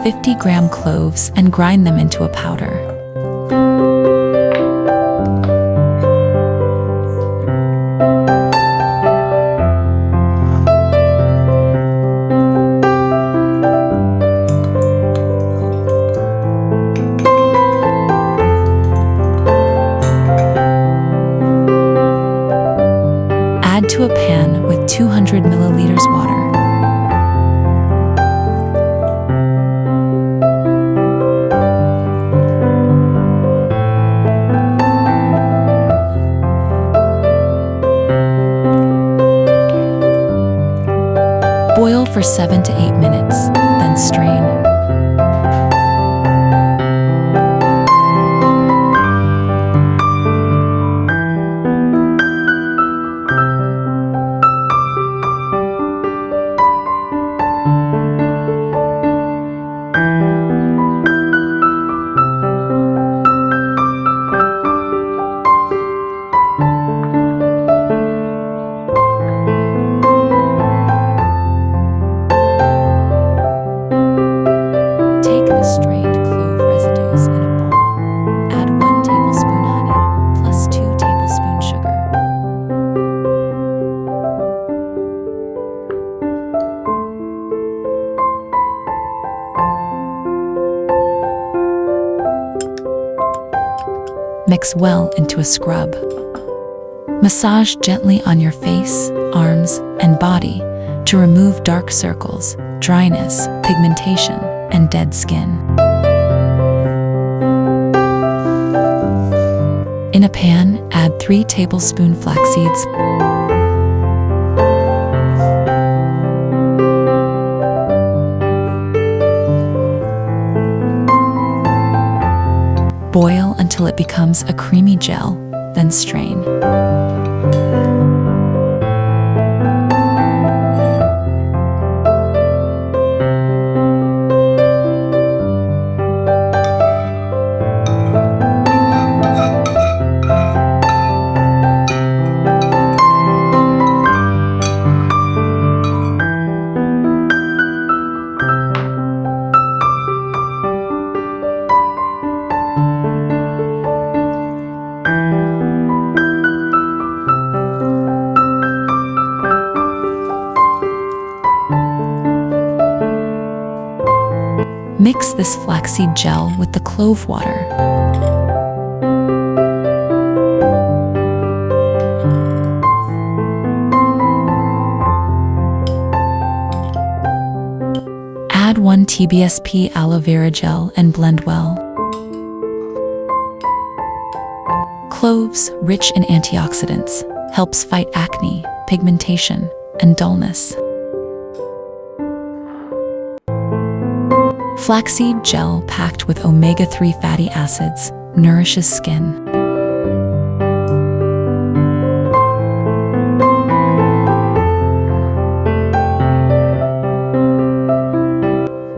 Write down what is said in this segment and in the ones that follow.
50-gram cloves and grind them into a powder. Add to a pan with 200 milliliters water. Boil for 7 to 8 minutes, then strain. Strained clove residues in a bowl. Add 1 tablespoon honey plus 2 tablespoons sugar. Mix well into a scrub. Massage gently on your face, arms, and body to remove dark circles, dryness, pigmentation, and dead skin. In a pan, add 3 tablespoons flaxseeds, boil until it becomes a creamy gel, then strain. Mix this flaxseed gel with the clove water. Add 1 TBSP aloe vera gel and blend well. Cloves, rich in antioxidants, helps fight acne, pigmentation, and dullness. Flaxseed gel packed with omega-3 fatty acids nourishes skin.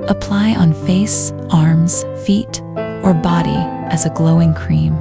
Apply on face, arms, feet, or body as a glowing cream.